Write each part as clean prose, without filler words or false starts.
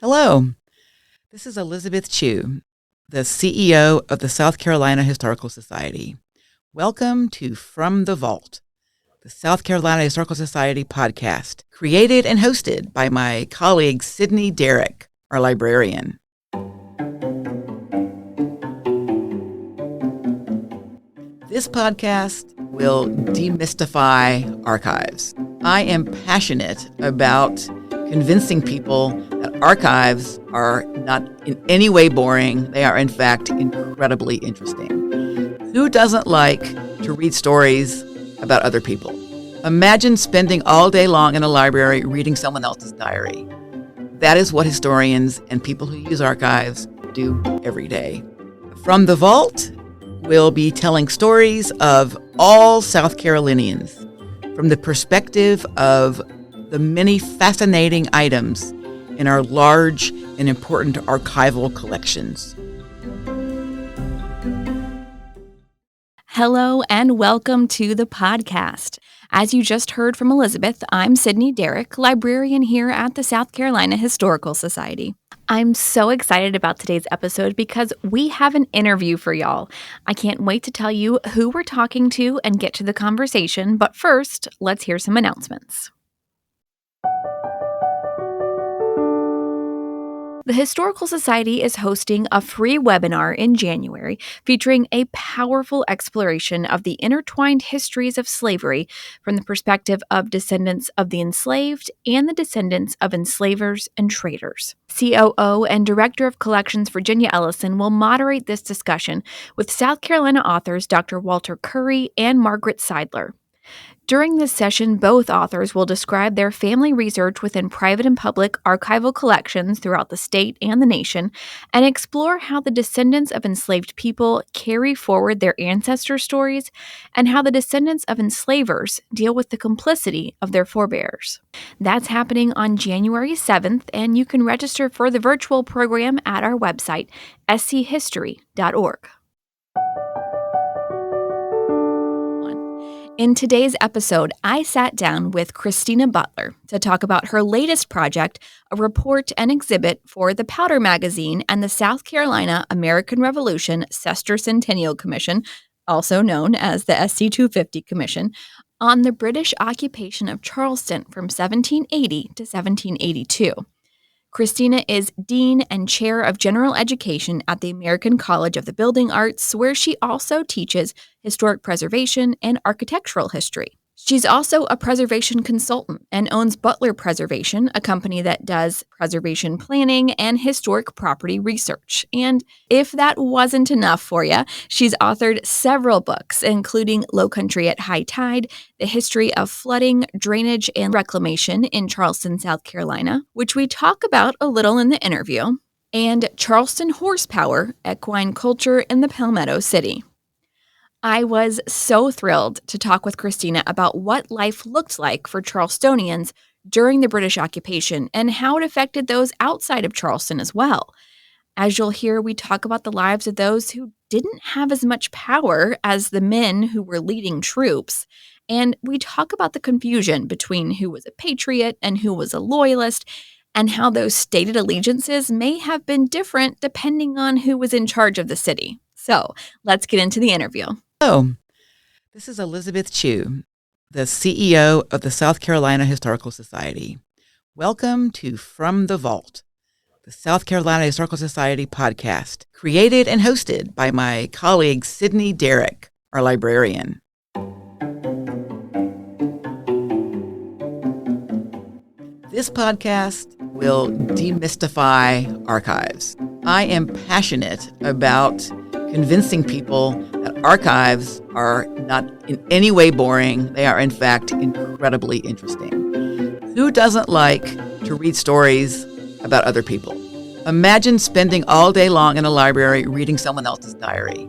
Hello, this is Elizabeth Chu, the CEO of the South Carolina Historical Society. Welcome to From the Vault, the South Carolina Historical Society podcast, created and hosted by my colleague Sydney Derrick, our librarian. This podcast will demystify archives. I am passionate about convincing people that archives are not in any way boring. They are, in fact, incredibly interesting. Who doesn't like to read stories about other people? Imagine spending all day long in a library reading someone else's diary. That is what historians and people who use archives do every day. From the Vault, we'll be telling stories of all South Carolinians from the perspective of the many fascinating items in our large and important archival collections. Hello and welcome to the podcast. As you just heard from Elizabeth, I'm Sydney Derrick, librarian here at the South Carolina Historical Society. I'm so excited about today's episode because we have an interview for y'all. I can't wait to tell you who we're talking to and get to the conversation, but first, let's hear some announcements. The Historical Society is hosting a free webinar in January featuring a powerful exploration of the intertwined histories of slavery from the perspective of descendants of the enslaved and the descendants of enslavers and traders. COO and Director of Collections Virginia Ellison will moderate this discussion with South Carolina authors Dr. Walter Curry and Margaret Seidler. During this session, both authors will describe their family research within private and public archival collections throughout the state and the nation, and explore how the descendants of enslaved people carry forward their ancestor stories, and how the descendants of enslavers deal with the complicity of their forebears. That's happening on January 7th, and you can register for the virtual program at our website, SC250.org. In today's episode, I sat down with Christina Butler to talk about her latest project, a report and exhibit for the Powder Magazine and the South Carolina American Revolution Sesquicentennial Commission, also known as the SC250 Commission, on the British occupation of Charleston from 1780 to 1782. Christina is Dean and Chair of General Education at the American College of the Building Arts, where she also teaches historic preservation and architectural history. She's also a preservation consultant and owns Butler Preservation, a company that does preservation planning and historic property research. And if that wasn't enough for you, she's authored several books, including Low Country at High Tide, The History of Flooding, Drainage, and Reclamation in Charleston, South Carolina, which we talk about a little in the interview, and Charleston Horsepower, Equine Culture in the Palmetto City. I was so thrilled to talk with Christina about what life looked like for Charlestonians during the British occupation and how it affected those outside of Charleston as well. As you'll hear, we talk about the lives of those who didn't have as much power as the men who were leading troops, and we talk about the confusion between who was a patriot and who was a loyalist, and how those stated allegiances may have been different depending on who was in charge of the city. So let's get into the interview. Hello, this is Elizabeth Chu, the CEO of the South Carolina Historical Society. Welcome to From the Vault, the South Carolina Historical Society podcast, created and hosted by my colleague Sydney Derrick, our librarian. This podcast will demystify archives. I am passionate about convincing people that archives are not in any way boring. They are, in fact, incredibly interesting. Who doesn't like to read stories about other people? Imagine spending all day long in a library reading someone else's diary.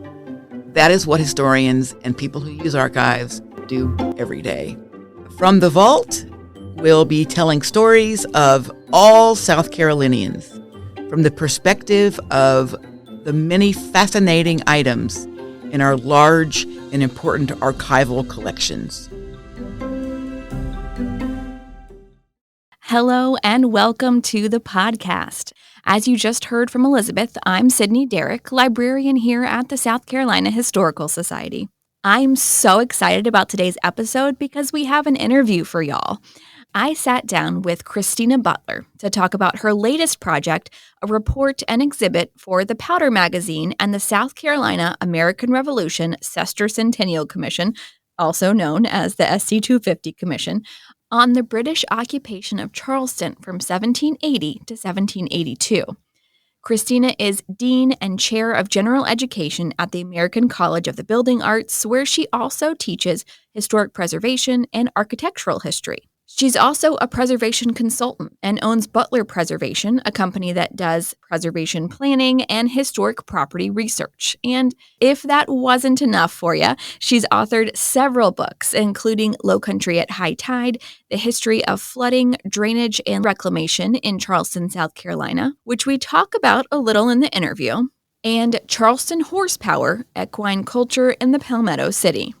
That is what historians and people who use archives do every day. From the Vault, we'll be telling stories of all South Carolinians from the perspective of the many fascinating items in our large and important archival collections. Hello and welcome to the podcast. As you just heard from Elizabeth, I'm Sydney Derrick, librarian here at the South Carolina Historical Society. I'm so excited about today's episode because we have an interview for y'all. I sat down with Christina Butler to talk about her latest project, a report and exhibit for the Powder Magazine and the South Carolina American Revolution Sesquicentennial Commission, also known as the SC250 Commission, on the British occupation of Charleston from 1780 to 1782. Christina is Dean and Chair of General Education at the American College of the Building Arts, where she also teaches historic preservation and architectural history. She's also a preservation consultant and owns Butler Preservation, a company that does preservation planning and historic property research. And if that wasn't enough for you, she's authored several books, including Low Country at High Tide, The History of Flooding, Drainage, and Reclamation in Charleston, South Carolina, which we talk about a little in the interview, and Charleston Horsepower, Equine Culture in the Palmetto City.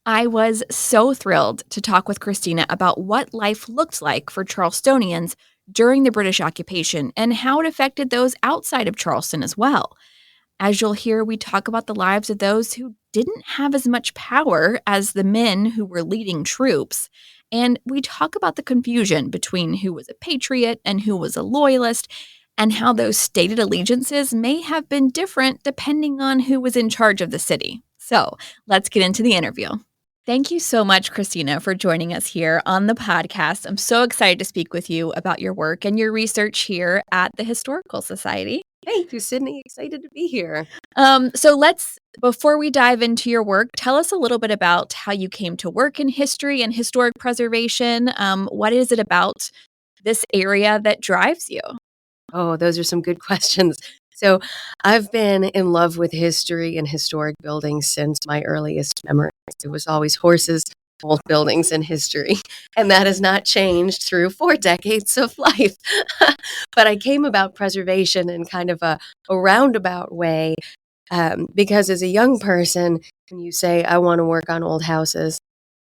I was so thrilled to talk with Christina about what life looked like for Charlestonians during the British occupation and how it affected those outside of Charleston as well. As you'll hear, we talk about the lives of those who didn't have as much power as the men who were leading troops. And we talk about the confusion between who was a patriot and who was a loyalist, and how those stated allegiances may have been different depending on who was in charge of the city. So let's get into the interview. Thank you so much, Christina, for joining us here on the podcast. I'm so excited to speak with you about your work and your research here at the Historical Society. Thank you, Sydney. Excited to be here. Before we dive into your work, tell us a little bit about how you came to work in history and historic preservation. What is it about this area that drives you? Oh, those are some good questions. So I've been in love with history and historic buildings since my earliest memories. It was always horses, old buildings, and history. And that has not changed through 4 decades of life. But I came about preservation in kind of a roundabout way because as a young person, when you say, I want to work on old houses,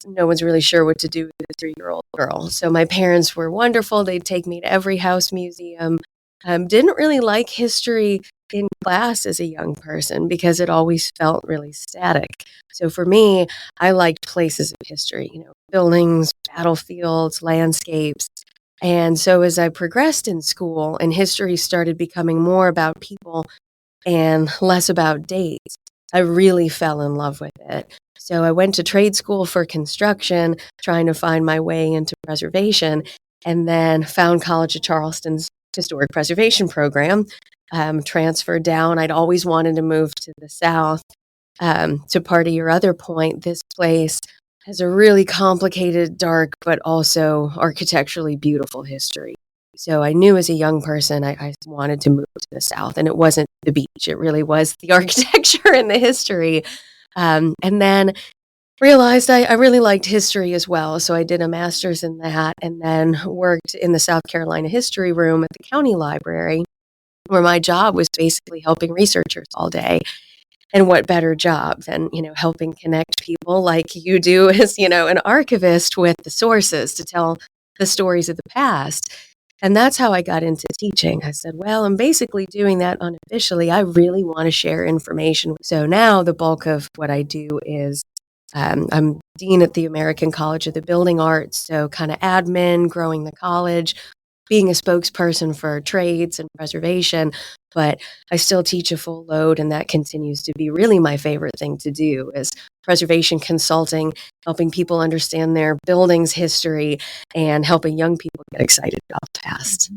no one's really sure what to do with a 3-year-old girl. So my parents were wonderful. They'd take me to every house museum. Didn't really like history in class as a young person because it always felt really static. So for me, I liked places of history, buildings, battlefields, landscapes. And so as I progressed in school and history started becoming more about people and less about dates, I really fell in love with it. So I went to trade school for construction, trying to find my way into preservation, and then found College of Charleston's historic preservation program, transferred down. I'd always wanted to move to the South. To part of your other point, this place has a really complicated, dark, but also architecturally beautiful history. So I knew as a young person, I wanted to move to the South, and it wasn't the beach. It really was the architecture and the history. And then realized I really liked history as well. So I did a master's in that and then worked in the South Carolina history room at the county library, where my job was basically helping researchers all day. And what better job than, helping connect people like you do as, an archivist with the sources to tell the stories of the past. And that's how I got into teaching. I said, well, I'm basically doing that unofficially. I really want to share information. So now the bulk of what I do is I'm dean at the American College of the Building Arts, so kind of admin, growing the college, being a spokesperson for trades and preservation, but I still teach a full load, and that continues to be really my favorite thing to do is preservation consulting, helping people understand their building's history, and helping young people get excited about the past.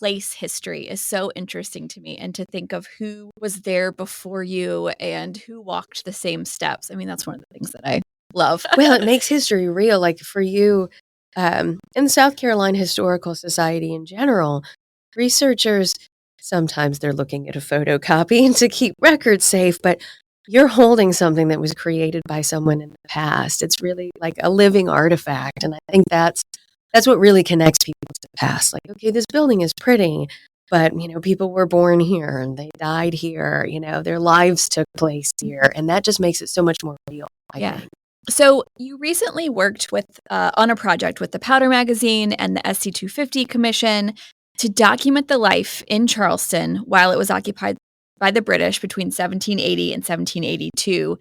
Place history is so interesting to me, and to think of who was there before you and who walked the same steps. I mean, that's one of the things that I love. Well, it makes history real. Like for you, in the South Carolina Historical Society in general, researchers, sometimes they're looking at a photocopy to keep records safe, but you're holding something that was created by someone in the past. It's really like a living artifact. And I think that's what really connects people to the past. Like, okay, this building is pretty, but, people were born here and they died here, their lives took place here. And that just makes it so much more real, I think. So you recently worked with on a project with the Powder Magazine and the SC250 Commission to document the life in Charleston while it was occupied by the British between 1780 and 1782.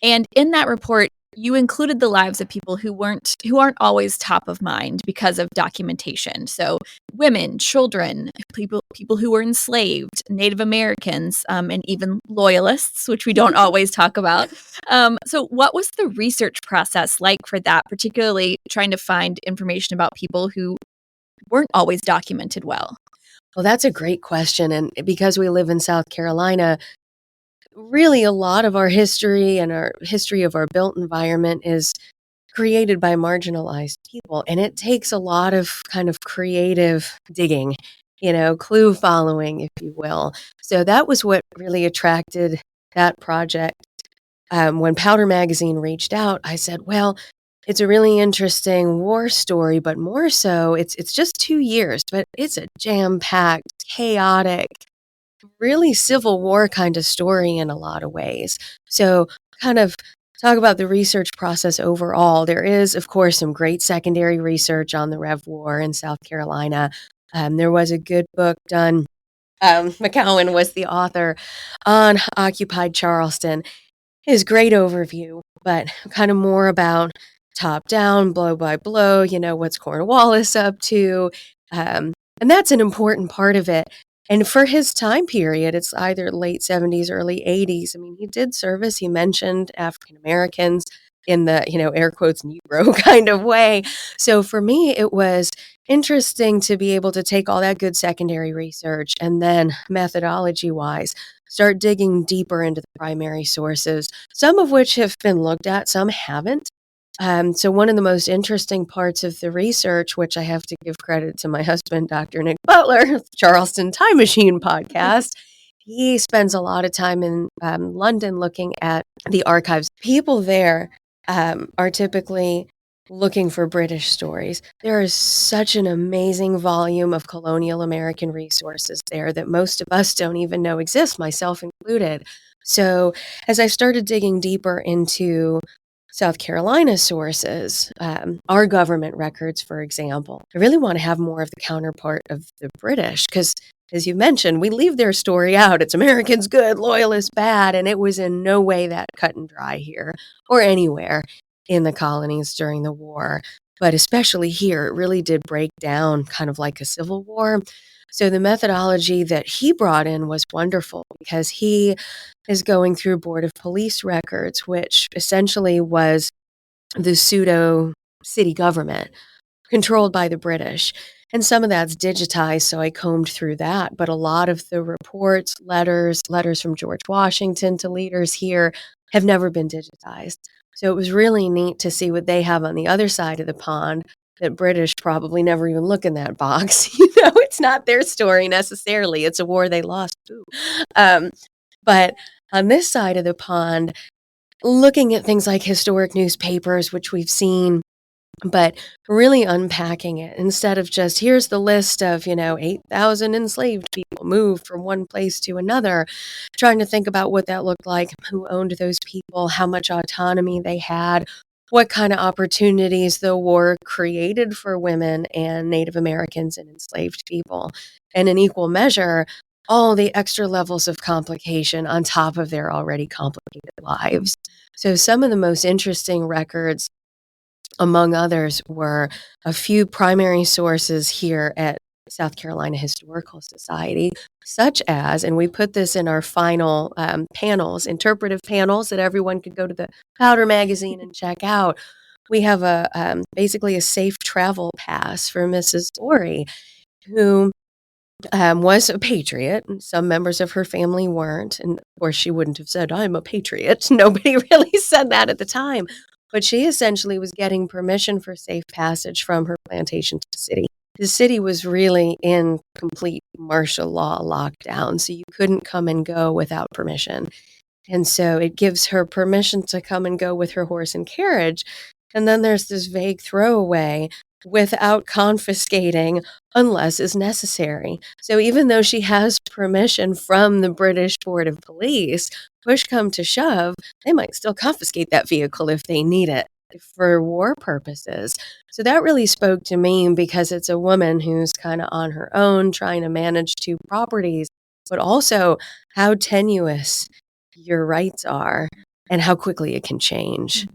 And in that report, you included the lives of people who aren't always top of mind because of documentation. So women, children, people who were enslaved, Native Americans, and even loyalists, which we don't always talk about. So what was the research process like for that, particularly trying to find information about people who weren't always documented well? Well, that's a great question. And because we live in South Carolina, really a lot of our history and our history of our built environment is created by marginalized people. And it takes a lot of kind of creative digging, clue following, if you will. So that was what really attracted that project. When Powder Magazine reached out, I said, well, it's a really interesting war story, but more so, it's just 2 years, but it's a jam-packed, chaotic, really Civil War kind of story in a lot of ways. So kind of talk about the research process overall. There is, of course, some great secondary research on the Rev War in South Carolina. There was a good book done. McCowan was the author on occupied Charleston. His great overview, but kind of more about top down, blow by blow, what's Cornwallis up to. And that's an important part of it. And for his time period, it's either late 70s, early 80s. I mean, he did service. He mentioned African Americans in the, air quotes, Negro kind of way. So for me, it was interesting to be able to take all that good secondary research and then methodology wise, start digging deeper into the primary sources, some of which have been looked at, some haven't. So one of the most interesting parts of the research, which I have to give credit to my husband, Dr. Nick Butler, Charleston Time Machine podcast, he spends a lot of time in London looking at the archives. People there are typically looking for British stories. There is such an amazing volume of colonial American resources there that most of us don't even know exist, myself included. So as I started digging deeper into South Carolina sources, our government records, for example, I really want to have more of the counterpart of the British because, as you mentioned, we leave their story out. It's Americans good, loyalists bad, and it was in no way that cut and dry here or anywhere in the colonies during the war. But especially here, it really did break down kind of like a civil war. So the methodology that he brought in was wonderful because he is going through Board of Police records, which essentially was the pseudo city government controlled by the British. And some of that's digitized, so I combed through that. But a lot of the reports, letters from George Washington to leaders here have never been digitized. So it was really neat to see what they have on the other side of the pond that British probably never even look in that box. It's not their story necessarily. It's a war they lost. But on this side of the pond, looking at things like historic newspapers, which we've seen, but really unpacking it instead of just here's the list of 8,000 enslaved people moved from one place to another, trying to think about what that looked like, who owned those people, how much autonomy they had, what kind of opportunities the war created for women and Native Americans and enslaved people, and in equal measure all the extra levels of complication on top of their already complicated lives. So some of the most interesting records, among others, were a few primary sources here at South Carolina Historical Society, such as, and we put this in our final panels, interpretive panels that everyone could go to the Powder Magazine and check out. We have basically a safe travel pass for Mrs. Story, who was a patriot, and some members of her family weren't. And of course, she wouldn't have said, I'm a patriot. Nobody really said that at the time. But she essentially was getting permission for safe passage from her plantation to the city. The city was really in complete martial law lockdown, so you couldn't come and go without permission. And so it gives her permission to come and go with her horse and carriage. And then there's this vague throwaway without confiscating unless is necessary. So even though she has permission from the British Board of Police, push come to shove, they might still confiscate that vehicle if they need it for war purposes. So that really spoke to me because it's a woman who's kind of on her own trying to manage two properties, but also how tenuous your rights are and how quickly it can change.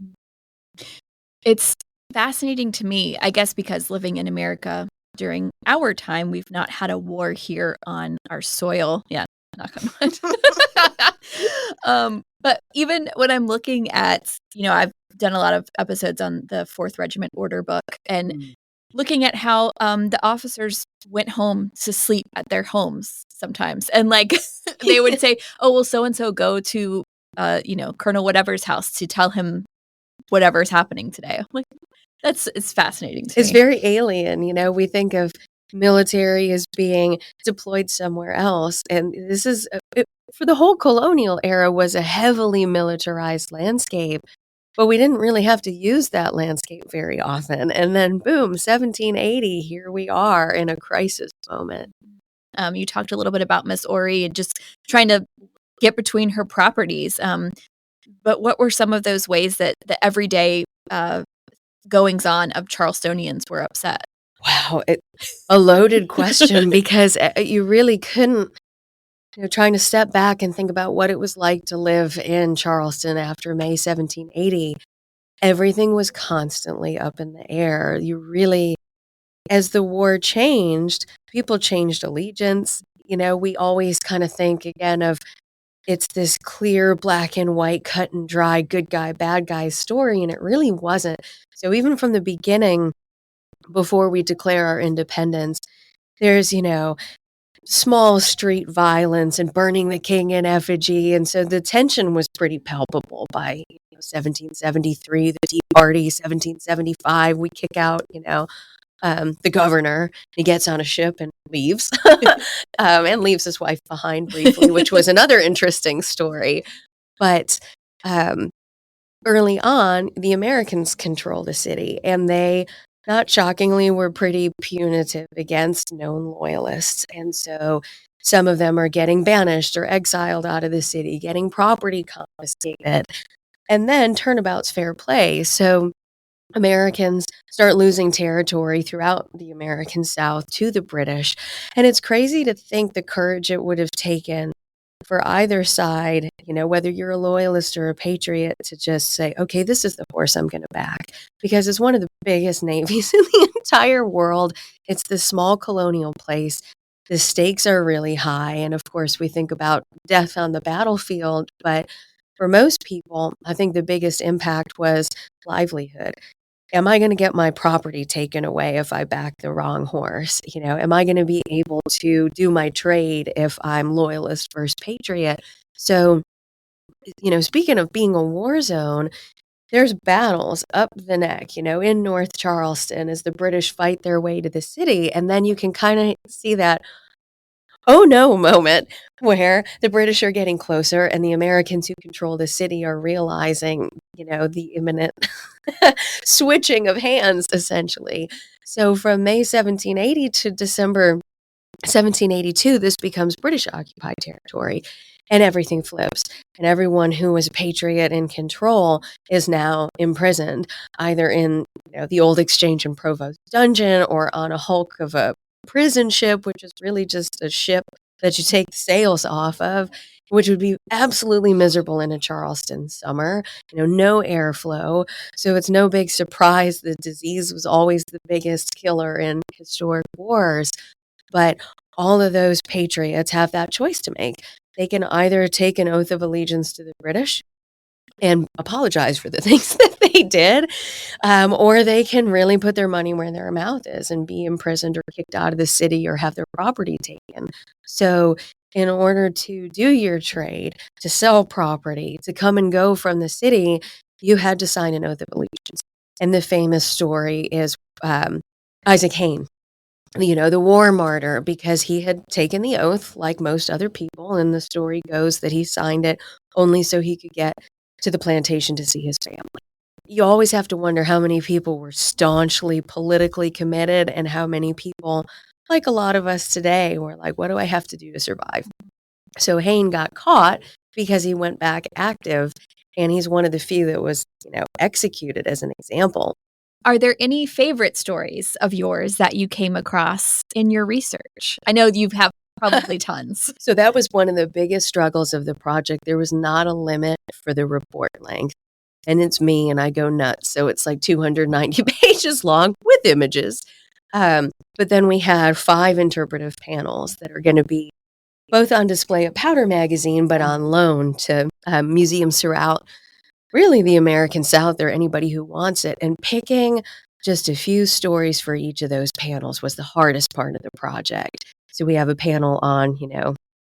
It's fascinating to me, I guess, because living in America during our time, we've not had a war here on our soil. Yeah, knock on wood. But even when I'm looking at, I've done a lot of episodes on the 4th Regiment Order book and looking at how the officers went home to sleep at their homes sometimes. And like they would say, oh, well, so-and-so go to, Colonel whatever's house to tell him whatever's happening today. I'm like, it's fascinating to me. It's very alien. We think of military as being deployed somewhere else. And this is, for the whole colonial era, was a heavily militarized landscape. But we didn't really have to use that landscape very often. And then, boom, 1780, here we are in a crisis moment. You talked a little bit about Miss Ori and just trying to get between her properties. But what were some of those ways that the everyday goings-on of Charlestonians were upset? Wow, a loaded question because you really couldn't, trying to step back and think about what it was like to live in Charleston after May 1780. Everything was constantly up in the air. As the war changed, people changed allegiance. We always kind of think again of it's this clear black and white, cut and dry, good guy, bad guy story, and it really wasn't. So even from the beginning, before we declare our independence, there's, small street violence and burning the king in effigy. And so the tension was pretty palpable by 1773, the Tea Party, 1775, we kick out, the governor. He gets on a ship and leaves and leaves his wife behind briefly, which was another interesting story. But early on, the Americans control the city, and they, not shockingly, were pretty punitive against known loyalists. And so some of them are getting banished or exiled out of the city, getting property confiscated. And then turnabout's fair play. So Americans start losing territory throughout the American South to the British. And it's crazy to think the courage it would have taken for either side, whether you're a loyalist or a patriot, to just say, okay, this is the horse I'm going to back, because it's one of the biggest navies in the entire world. It's this small colonial place. The stakes are really high. And of course, we think about death on the battlefield. But for most people, I think the biggest impact was livelihood. Am I going to get my property taken away if I back the wrong horse? Am I going to be able to do my trade if I'm loyalist versus patriot? So, speaking of being a war zone, there's battles up the neck, in North Charleston as the British fight their way to the city. And then you can kind of see that oh no moment where the British are getting closer and the Americans who control the city are realizing, the imminent switching of hands, essentially. So from May 1780 to December 1782, this becomes British occupied territory, and everything flips. And everyone who was a patriot in control is now imprisoned, either in the old Exchange and Provost dungeon or on a hulk of a prison ship, which is really just a ship that you take the sails off of, which would be absolutely miserable in a Charleston summer, no airflow. So it's no big surprise the disease was always the biggest killer in historic wars. But all of those patriots have that choice to make. They can either take an oath of allegiance to the British and apologize for the things that they did, or they can really put their money where their mouth is and be imprisoned or kicked out of the city or have their property taken. So in order to do your trade, to sell property, to come and go from the city, you had to sign an oath of allegiance. And the famous story is Isaac Hayne, the war martyr, because he had taken the oath like most other people. And the story goes that he signed it only so he could get to the plantation to see his family. you always have to wonder how many people were staunchly politically committed and how many people, like a lot of us today, were like, what do I have to do to survive? So Hayne got caught because he went back active, and he's one of the few that was, executed as an example. Are there any favorite stories of yours that you came across in your research? I know you have probably tons. So that was one of the biggest struggles of the project. There was not a limit for the report length. And it's me, and I go nuts. So it's like 290 pages long with images. But then we had 5 interpretive panels that are going to be both on display at Powder Magazine, but on loan to museums throughout really the American South, or anybody who wants it. And picking just a few stories for each of those panels was the hardest part of the project. So we have a panel on,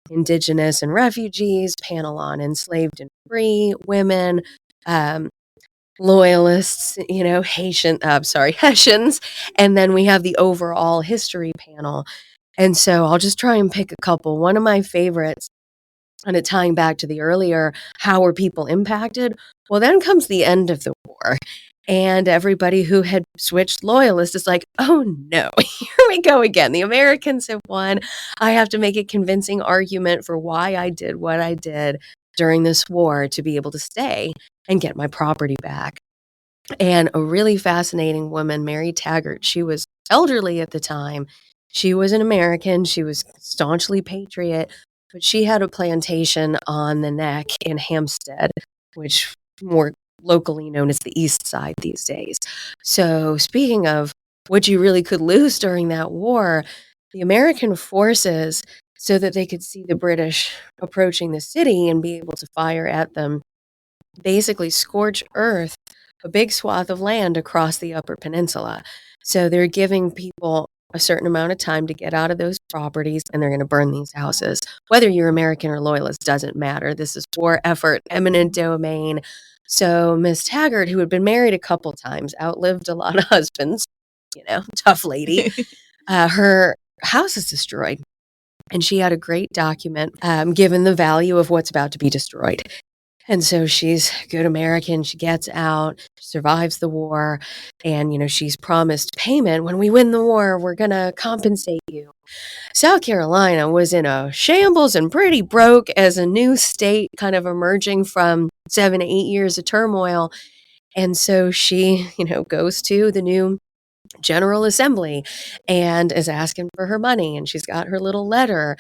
Indigenous and refugees, panel on enslaved and free women, loyalists, Hessians, and then we have the overall history panel. And so I'll just try and pick a couple. One of my favorites, and it tying back to the earlier, how were people impacted? Well, then comes the end of the war. And everybody who had switched loyalists is like, oh no, here we go again. The Americans have won. I have to make a convincing argument for why I did what I did during this war to be able to stay and get my property back. And a really fascinating woman, Mary Taggart, she was elderly at the time. She was an American. She was staunchly patriot, but she had a plantation on the Neck in Hampstead, which more locally known as the East Side these days. So speaking of what you really could lose during that war, the American forces, so that they could see the British approaching the city and be able to fire at them, basically scorch earth a big swath of land across the Upper Peninsula. So they're giving people a certain amount of time to get out of those properties, and they're going to burn these houses. Whether you're American or loyalist doesn't matter. This is war effort, eminent domain. So Miss Taggart, who had been married a couple times, outlived a lot of husbands, tough lady, her house is destroyed. And she had a great document given the value of what's about to be destroyed. And so she's a good American. She gets out, survives the war, and, she's promised payment. When we win the war, we're going to compensate you. South Carolina was in a shambles and pretty broke as a new state kind of emerging from 7 to 8 years of turmoil. And so she, goes to the new General Assembly and is asking for her money, and she's got her little letter,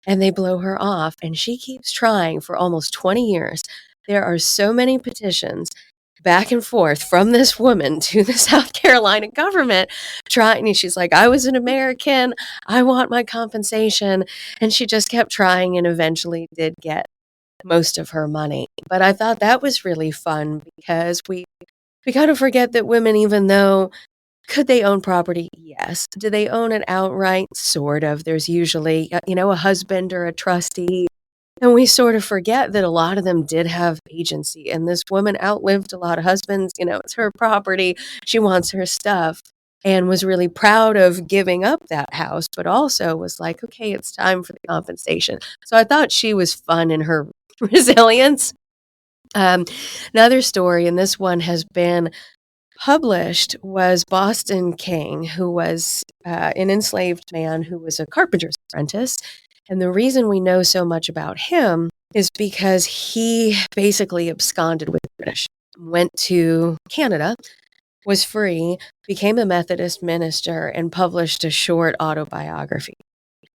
and they blow her off, and she keeps trying for almost 20 years. There are so many petitions back and forth from this woman to the South Carolina government trying, and she's like, I was an American, I want my compensation, and she just kept trying and eventually did get most of her money. But I thought that was really fun because we kind of forget that women, even though could they own property? Yes. Do they own it outright? Sort of. There's usually, a husband or a trustee. And we sort of forget that a lot of them did have agency. And this woman outlived a lot of husbands. It's her property. She wants her stuff, and was really proud of giving up that house, but also was like, okay, it's time for the compensation. So I thought she was fun in her resilience. Another story, and this one has been published, was Boston King, who was an enslaved man who was a carpenter's apprentice. And the reason we know so much about him is because he basically absconded with the British, went to Canada, was free, became a Methodist minister, and published a short autobiography.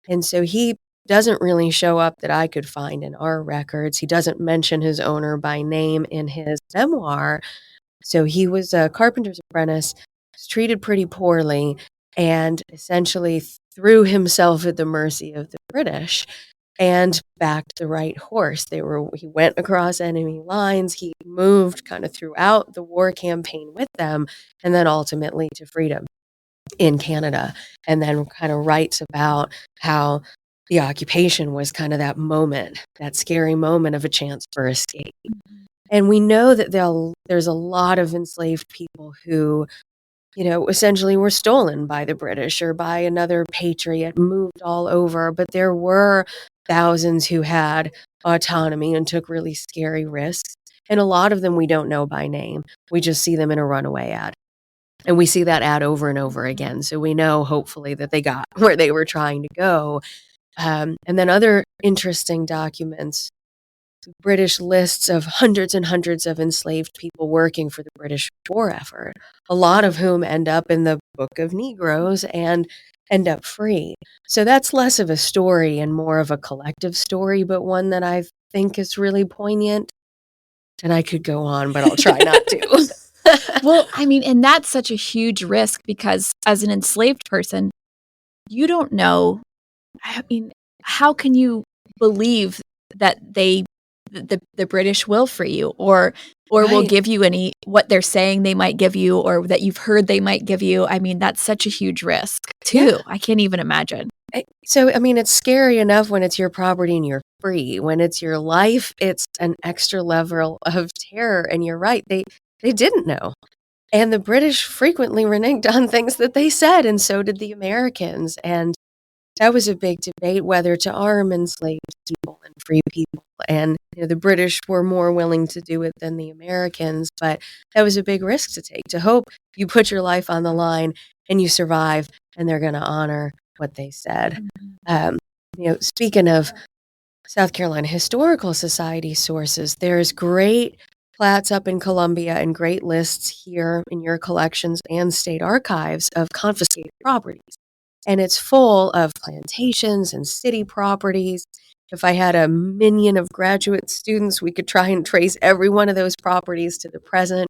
And so he doesn't really show up that I could find in our records. He doesn't mention his owner by name in his memoir. So he was a carpenter's apprentice, was treated pretty poorly, and essentially threw himself at the mercy of the British and backed the right horse. He went across enemy lines. He moved kind of throughout the war campaign with them, and then ultimately to freedom in Canada. And then kind of writes about how the occupation was kind of that moment, that scary moment of a chance for escape. And we know that there's a lot of enslaved people who, essentially were stolen by the British or by another patriot, moved all over. But there were thousands who had autonomy and took really scary risks. And a lot of them we don't know by name. We just see them in a runaway ad. And we see that ad over and over again. So we know, hopefully, that they got where they were trying to go. And then other interesting documents, British lists of hundreds and hundreds of enslaved people working for the British war effort, a lot of whom end up in the Book of Negroes and end up free. So that's less of a story and more of a collective story, but one that I think is really poignant. And I could go on, but I'll try not to. Well, I mean, and that's such a huge risk because as an enslaved person, you don't know. I mean, how can you believe that the British will free you or will Right. give you what they're saying they might give you or that you've heard they might give you? I mean, that's such a huge risk too. Yeah. I can't even imagine. So, I mean, it's scary enough when it's your property and you're free. When it's your life, it's an extra level of terror. And you're right, they didn't know. And the British frequently reneged on things that they said, and so did the Americans. And that was a big debate whether to arm enslaved people and free people. And the British were more willing to do it than the Americans, but that was a big risk to take, to hope you put your life on the line and you survive, and they're going to honor what they said. Speaking of South Carolina Historical Society sources, there's great plats up in Columbia and great lists here in your collections and state archives of confiscated properties. And it's full of plantations and city properties. If I had a minion of graduate students, we could try and trace every one of those properties to the present,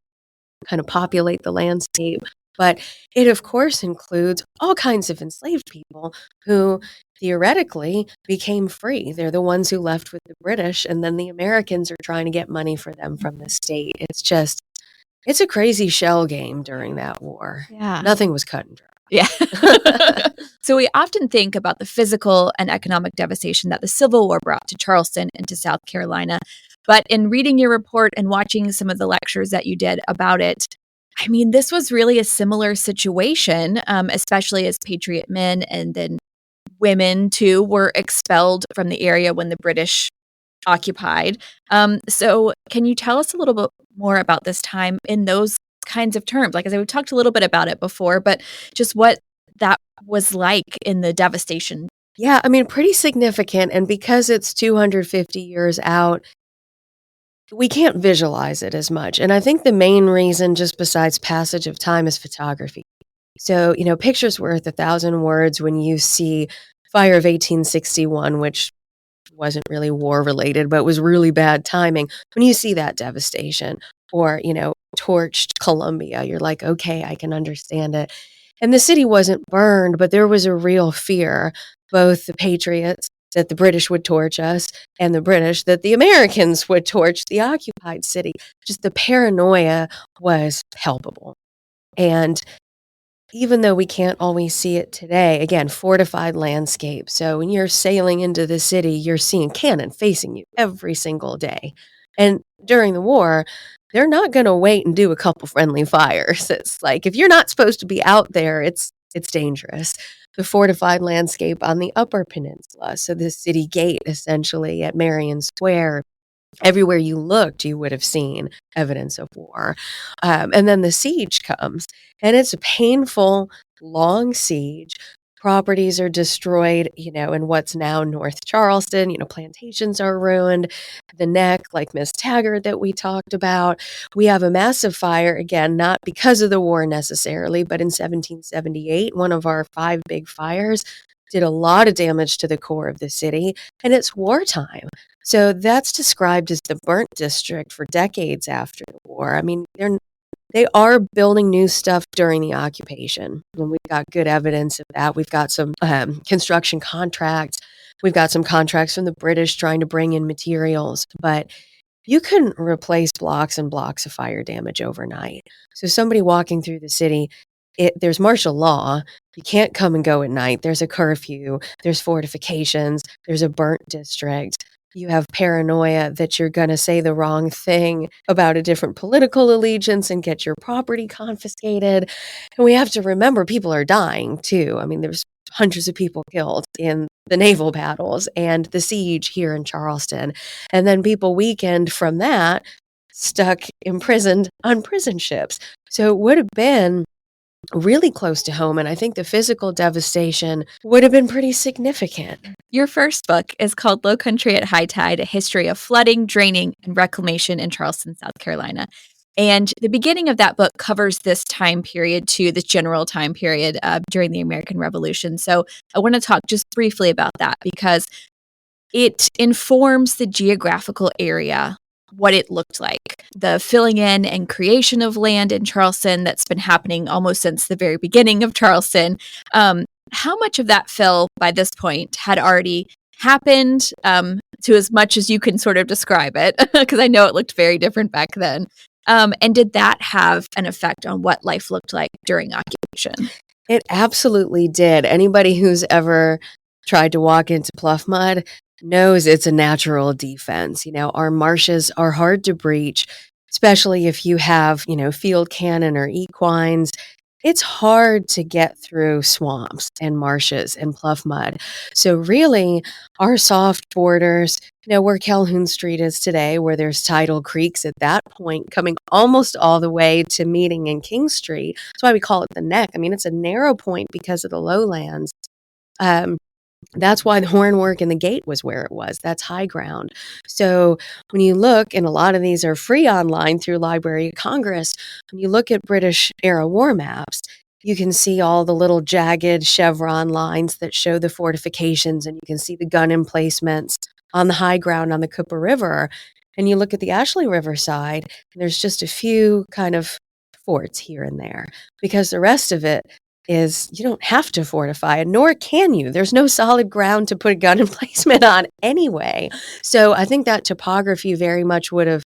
kind of populate the landscape. But it, of course, includes all kinds of enslaved people who theoretically became free. They're the ones who left with the British, and then the Americans are trying to get money for them from the state. It's a crazy shell game during that war. Yeah. Nothing was cut and dry. Yeah. So we often think about the physical and economic devastation that the Civil War brought to Charleston and to South Carolina. But in reading your report and watching some of the lectures that you did about it, I mean, this was really a similar situation, especially as patriot men and then women too were expelled from the area when the British occupied. So can you tell us a little bit more about this time in those kinds of terms? Like, as we've talked a little bit about it before, but just what that was like in the devastation. Yeah, I mean, pretty significant. And because it's 250 years out, we can't visualize it as much. And I think the main reason, just besides passage of time, is photography. So, picture's worth 1,000 words when you see fire of 1861, which wasn't really war related, but was really bad timing. When you see that devastation or, torched Columbia, you're like, okay, I can understand it. And the city wasn't burned, but there was a real fear, both the patriots that the British would torch us and the British that the Americans would torch the occupied city. Just the paranoia was palpable. And even though we can't always see it today, again, fortified landscape. So when you're sailing into the city, you're seeing cannon facing you every single day. And during the war, they're not going to wait and do a couple friendly fires. It's like, if you're not supposed to be out there, it's dangerous. The fortified landscape on the Upper Peninsula, so the city gate essentially at Marion Square, everywhere you looked, you would have seen evidence of war. And then the siege comes, and it's a painful, long siege. Properties are destroyed, in what's now North Charleston. Plantations are ruined. The Neck, like Miss Taggart that we talked about. We have a massive fire, again, not because of the war necessarily, but in 1778, one of our 5 big fires did a lot of damage to the core of the city, and it's wartime. So that's described as the burnt district for decades after the war. I mean, they are building new stuff during the occupation, and we've got good evidence of that. We've got some construction contracts. We've got some contracts from the British trying to bring in materials, but you couldn't replace blocks and blocks of fire damage overnight. So somebody walking through the city, there's martial law. You can't come and go at night. There's a curfew. There's fortifications. There's a burnt district. You have paranoia that you're going to say the wrong thing about a different political allegiance and get your property confiscated. And we have to remember people are dying too. I mean, there's hundreds of people killed in the naval battles and the siege here in Charleston. And then people weakened from that stuck imprisoned on prison ships. So it would have been really close to home. And I think the physical devastation would have been pretty significant. Your first book is called Low Country at High Tide, A History of Flooding, Draining, and Reclamation in Charleston, South Carolina. And the beginning of that book covers this time period too, this general time period during the American Revolution. So I want to talk just briefly about that because it informs the geographical area, what it looked like, the filling in and creation of land in Charleston that's been happening almost since the very beginning of Charleston. How much of that fill by this point had already happened, to as much as you can sort of describe it, because I know it looked very different back then. And did that have an effect on what life looked like during occupation? It absolutely did. Anybody who's ever tried to walk into Pluff Mud knows it's a natural defense. Our marshes are hard to breach, especially if you have, field cannon or equines. It's hard to get through swamps and marshes and Pluff Mud. So really, our soft borders, where Calhoun Street is today, where there's tidal creeks at that point, coming almost all the way to meeting in King Street. That's why we call it the neck. I mean, it's a narrow point because of the lowlands. That's why the hornwork and the gate was where it was. That's high ground. So when you look, and a lot of these are free online through Library of Congress, when you look at British era war maps, you can see all the little jagged chevron lines that show the fortifications, and you can see the gun emplacements on the high ground on the Cooper River. And you look at the Ashley River side, and there's just a few kind of forts here and there, because the rest of it is you don't have to fortify, nor can you. There's no solid ground to put a gun emplacement on anyway. So I think that topography very much would have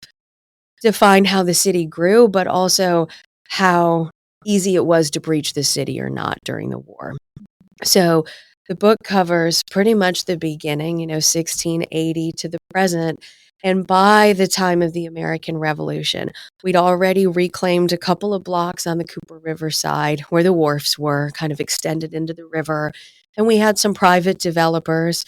defined how the city grew, but also how easy it was to breach the city or not during the war. So the book covers pretty much the beginning, 1680 to the present. And by the time of the American Revolution, we'd already reclaimed a couple of blocks on the Cooper River side where the wharfs were kind of extended into the river. And we had some private developers,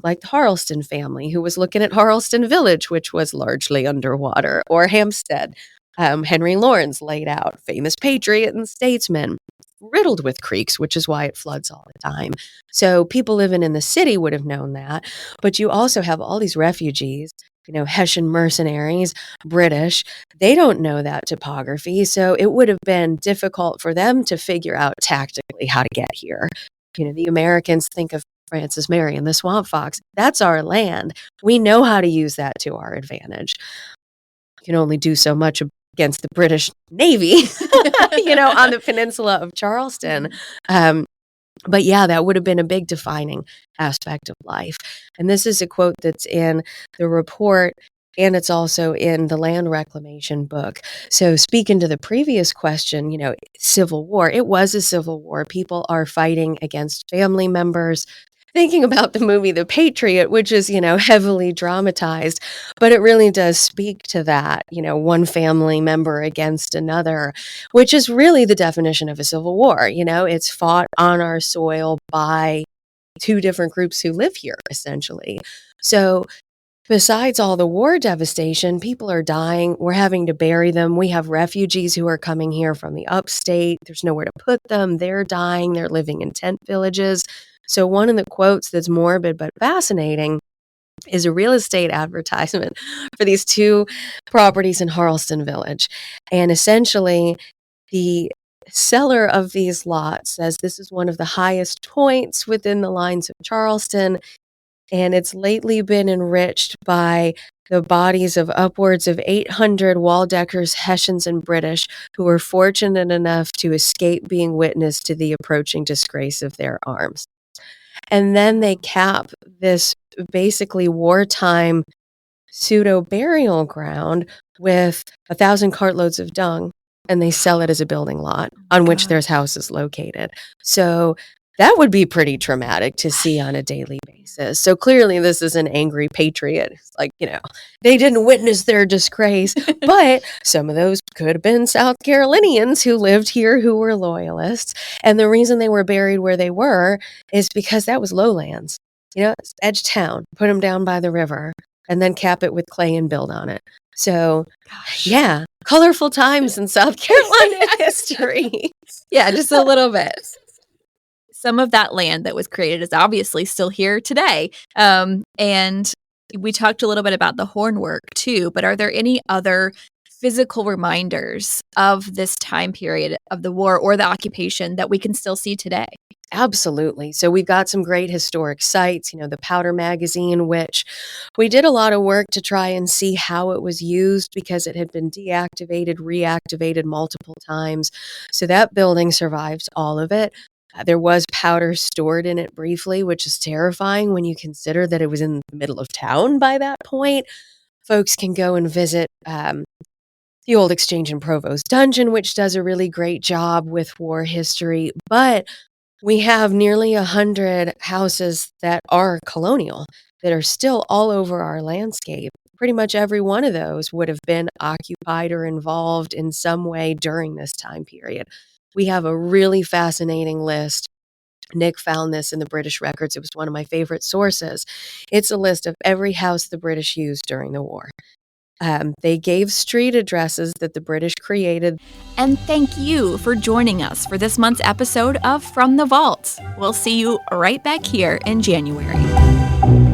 like the Charleston family, who was looking at Charleston Village, which was largely underwater, or Hampstead. Henry Lawrence laid out, famous patriot and statesman, riddled with creeks, which is why it floods all the time. So people living in the city would have known that. But you also have all these refugees, Hessian mercenaries, British. They don't know that topography. So it would have been difficult for them to figure out tactically how to get here. The Americans think of Francis Marion, the swamp fox. That's our land. We know how to use that to our advantage. You can only do so much against the British Navy, on the peninsula of Charleston. But yeah, that would have been a big defining aspect of life. And this is a quote that's in the report, and it's also in the land reclamation book. So speaking to the previous question, Civil War, it was a civil war. People are fighting against family members. Thinking about the movie The Patriot, which is, heavily dramatized, but it really does speak to that, one family member against another, which is really the definition of a civil war. It's fought on our soil by two different groups who live here, essentially. So besides all the war devastation, people are dying. We're having to bury them. We have refugees who are coming here from the upstate. There's nowhere to put them. They're dying. They're living in tent villages. So one of the quotes that's morbid but fascinating is a real estate advertisement for these two properties in Charleston Village. And essentially, the seller of these lots says this is one of the highest points within the lines of Charleston, and it's lately been enriched by the bodies of upwards of 800 Waldeckers, Hessians, and British who were fortunate enough to escape being witness to the approaching disgrace of their arms. And then they cap this basically wartime pseudo burial ground with 1,000 cartloads of dung, and they sell it as a building lot on which their house is located. So that would be pretty traumatic to see on a daily basis. So clearly this is an angry patriot. It's like, they didn't witness their disgrace, but some of those could have been South Carolinians who lived here who were loyalists. And the reason they were buried where they were is because that was lowlands. It's edge town, put them down by the river, and then cap it with clay and build on it. So, Gosh. yeah, colorful times in South Carolina history. Yeah, just a little bit. Some of that land that was created is obviously still here today. And we talked a little bit about the hornwork too, but are there any other physical reminders of this time period of the war or the occupation that we can still see today? Absolutely. So we've got some great historic sites, the Powder Magazine, which we did a lot of work to try and see how it was used because it had been deactivated, reactivated multiple times. So that building survived all of it. There was powder stored in it briefly, which is terrifying when you consider that it was in the middle of town by that point. Folks can go and visit the old Exchange and Provost Dungeon, which does a really great job with war history. But we have nearly 100 houses that are colonial that are still all over our landscape. Pretty much every one of those would have been occupied or involved in some way during this time period. We have a really fascinating list. Nick found this in the British records. It was one of my favorite sources. It's a list of every house the British used during the war. They gave street addresses that the British created. And thank you for joining us for this month's episode of From the Vault. We'll see you right back here in January.